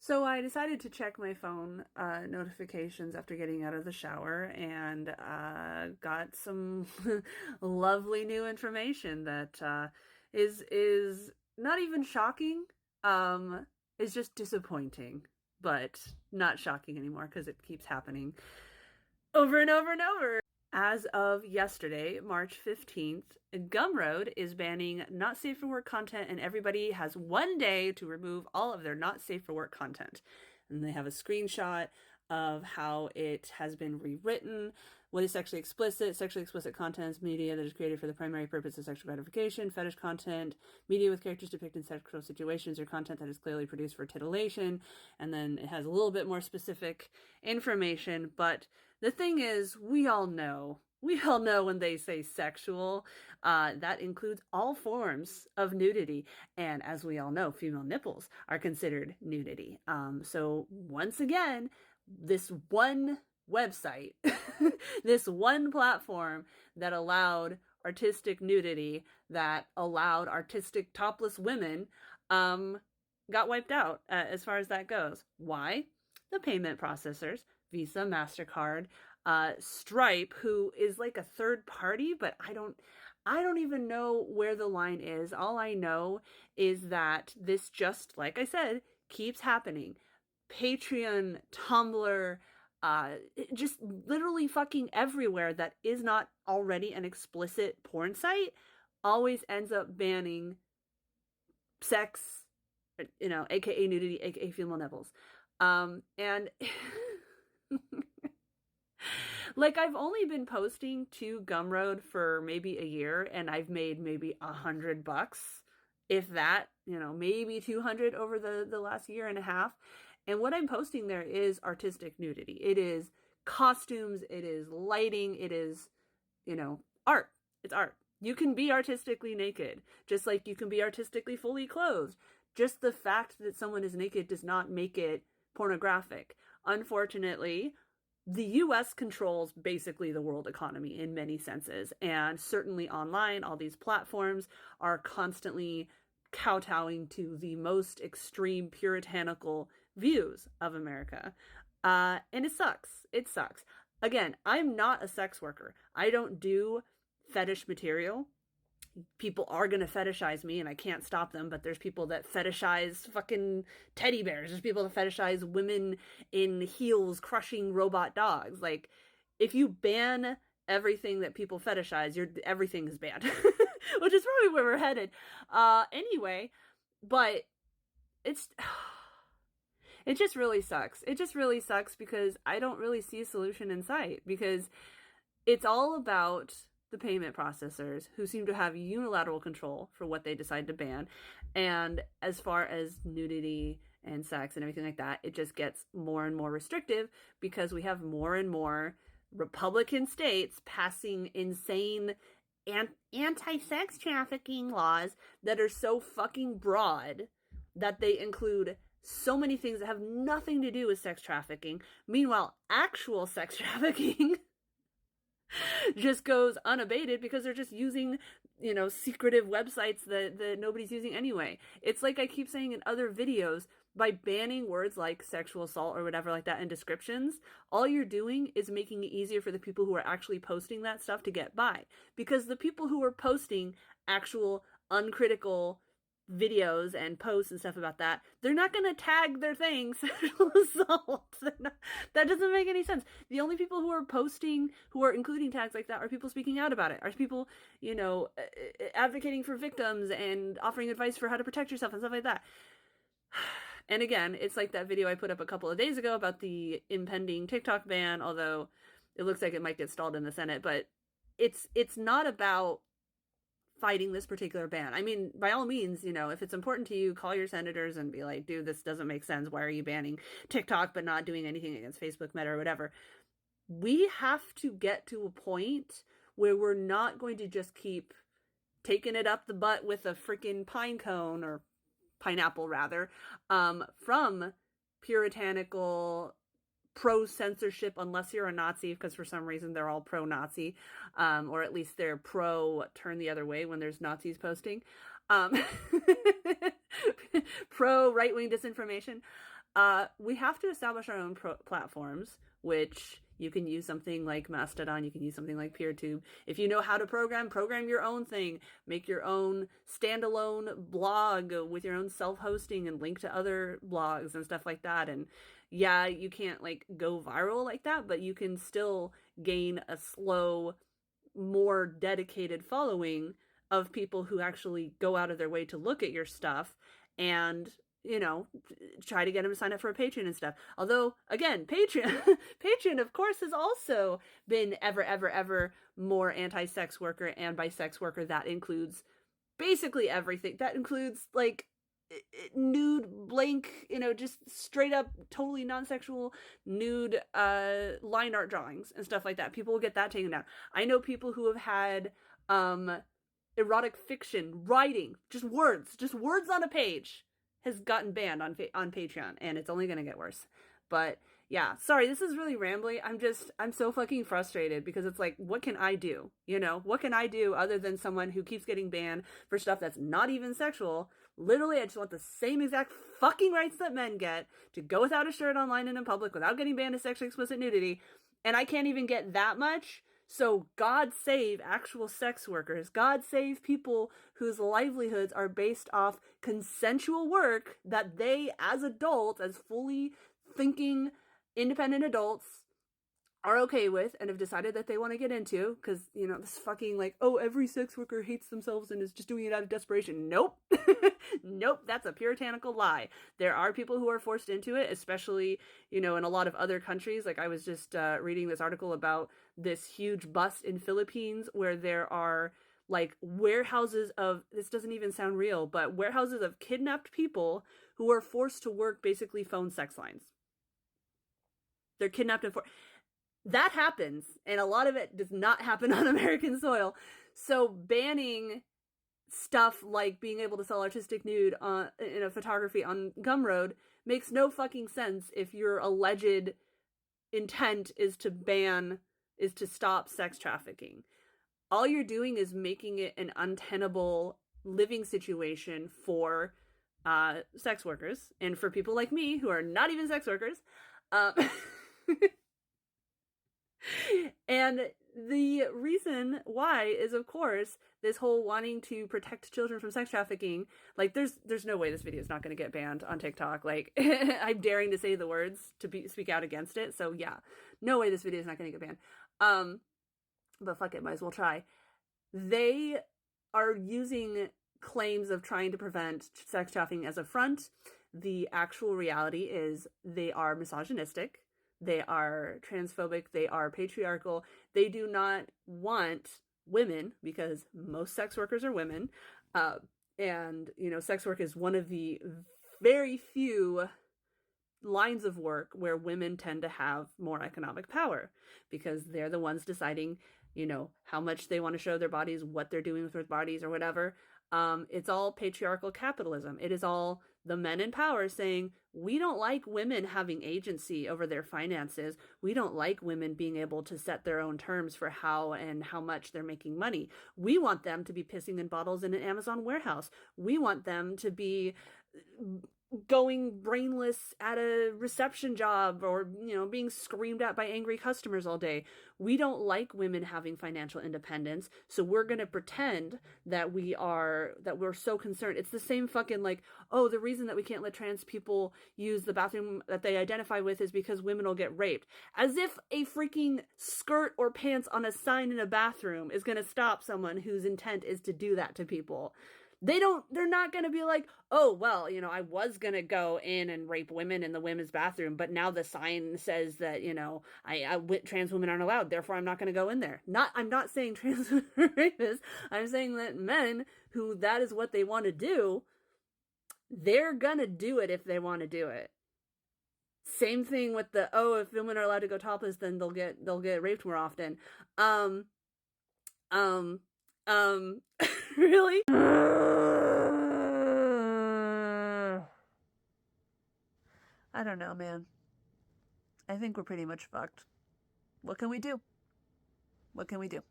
So I decided to check my phone notifications after getting out of the shower and got some lovely new information that is not even shocking, is just disappointing, but not shocking anymore because it keeps happening over and over and over. As of yesterday, March 15th, Gumroad is banning not safe for work content, and everybody has 1 day to remove all of their not safe for work content. And they have a screenshot of how it has been rewritten. What is sexually explicit? Sexually explicit content is media that is created for the primary purpose of sexual gratification, fetish content, media with characters depicting sexual situations, or content that is clearly produced for titillation. And then it has a little bit more specific information. But the thing is, we all know when they say sexual, that includes all forms of nudity. And as we all know, female nipples are considered nudity. So once again, this one website, this one platform that allowed artistic nudity, that allowed artistic topless women, got wiped out as far as that goes. Why? The payment processors, Visa, MasterCard, Stripe, who is like a third party, but I don't even know where the line is. All I know is that this, just like I said, keeps happening. Patreon, Tumblr, just literally fucking everywhere that is not already an explicit porn site always ends up banning sex, aka nudity, aka female nipples. And like, I've only been posting to Gumroad for maybe a year, and I've made maybe $100, if that, maybe 200 over the last year and a half. And what I'm posting there is artistic nudity. It is costumes, it is lighting, it is, art. It's art. You can be artistically naked, just like you can be artistically fully clothed. Just the fact that someone is naked does not make it pornographic. Unfortunately, the US controls basically the world economy in many senses, and certainly online, all these platforms are constantly kowtowing to the most extreme puritanical views of America. And it sucks. It sucks. Again, I'm not a sex worker. I don't do fetish material. People are going to fetishize me, and I can't stop them, but there's people that fetishize fucking teddy bears. There's people that fetishize women in heels crushing robot dogs. Like, if you ban everything that people fetishize, everything is banned. Which is probably where we're headed. Anyway, but it just really sucks. It just really sucks because I don't really see a solution in sight, because it's all about the payment processors, who seem to have unilateral control for what they decide to ban. And as far as nudity and sex and everything like that, it just gets more and more restrictive because we have more and more Republican states passing insane anti-sex trafficking laws that are so fucking broad that they include so many things that have nothing to do with sex trafficking. Meanwhile, actual sex trafficking just goes unabated because they're just using, secretive websites that nobody's using anyway. It's like I keep saying in other videos, by banning words like sexual assault or whatever like that in descriptions, all you're doing is making it easier for the people who are actually posting that stuff to get by. Because the people who are posting actual uncritical videos and posts and stuff about that, they're not going to tag their thing sexual assault. That doesn't make any sense. The only people who are posting, who are including tags like that, are people speaking out about it, are people, advocating for victims and offering advice for how to protect yourself and stuff like that. And again, it's like that video I put up a couple of days ago about the impending TikTok ban, although it looks like it might get stalled in the Senate, but it's not about fighting this particular ban. I mean, by all means, if it's important to you, call your senators and be like, dude, this doesn't make sense. Why are you banning TikTok but not doing anything against Facebook, Meta, or whatever? We have to get to a point where we're not going to just keep taking it up the butt with a freaking pine cone, or pineapple rather, from puritanical pro-censorship, unless you're a Nazi, because for some reason they're all pro-Nazi, or at least they're pro-turn the other way when there's Nazis posting, pro-right-wing disinformation. We have to establish our own platforms, which you can use something like Mastodon, you can use something like PeerTube. If you know how to program your own thing, make your own standalone blog with your own self-hosting and link to other blogs and stuff like that. And yeah, you can't like go viral like that, but you can still gain a slow, more dedicated following of people who actually go out of their way to look at your stuff and try to get them to sign up for a Patreon and stuff. Although, again, Patreon, of course, has also been ever more anti-sex worker and bi-sex worker. That includes basically everything. That includes like nude, blank, just straight up, totally non-sexual nude line art drawings and stuff like that. People will get that taken down. I know people who have had erotic fiction writing, just words on a page, has gotten banned on Patreon, and it's only going to get worse. But yeah, sorry, this is really rambly. I'm so fucking frustrated because it's like, what can I do? What can I do other than someone who keeps getting banned for stuff that's not even sexual? Literally, I just want the same exact fucking rights that men get to go without a shirt online and in public without getting banned as sexually explicit nudity, and I can't even get that much. So God save actual sex workers. God save people whose livelihoods are based off consensual work that they, as adults, as fully thinking, independent adults, are okay with and have decided that they want to get into. Because, this fucking like, oh, every sex worker hates themselves and is just doing it out of desperation. Nope. Nope, that's a puritanical lie. There are people who are forced into it, especially, in a lot of other countries. Like I was just reading this article about this huge bust in Philippines where there are like warehouses of, this doesn't even sound real, but warehouses of kidnapped people who are forced to work basically phone sex lines. They're kidnapped and that happens, and a lot of it does not happen on American soil. So banning stuff like being able to sell artistic nude in a photography on Gumroad makes no fucking sense if your alleged intent is to stop sex trafficking. All you're doing is making it an untenable living situation for sex workers and for people like me who are not even sex workers. And the reason why is, of course, this whole wanting to protect children from sex trafficking. Like, there's no way this video is not going to get banned on TikTok. Like, I'm daring to say the words to speak out against it. So yeah, no way this video is not going to get banned. But fuck it, might as well try. They are using claims of trying to prevent sex trafficking as a front. The actual reality is they are misogynistic. They are transphobic. They are patriarchal. They do not want women, because most sex workers are women. And, sex work is one of the very few lines of work where women tend to have more economic power, because they're the ones deciding, how much they want to show their bodies, what they're doing with their bodies or whatever. It's all patriarchal capitalism. It is all the men in power saying, we don't like women having agency over their finances. We don't like women being able to set their own terms for how and how much they're making money. We want them to be pissing in bottles in an Amazon warehouse. We want them to be going brainless at a reception job, or being screamed at by angry customers all day. We don't like women having financial independence, so we're going to pretend that we're so concerned. It's the same fucking like, oh, the reason that we can't let trans people use the bathroom that they identify with is because women will get raped. As if a freaking skirt or pants on a sign in a bathroom is going to stop someone whose intent is to do that to people. They're not going to be like, oh, well, I was going to go in and rape women in the women's bathroom, but now the sign says that, trans women aren't allowed, therefore I'm not going to go in there. I'm not saying trans women are rapists. I'm saying that men who that is what they want to do, they're going to do it if they want to do it. Same thing with if women are allowed to go topless, then they'll get raped more often. Really? I don't know, man. I think we're pretty much fucked. What can we do? What can we do?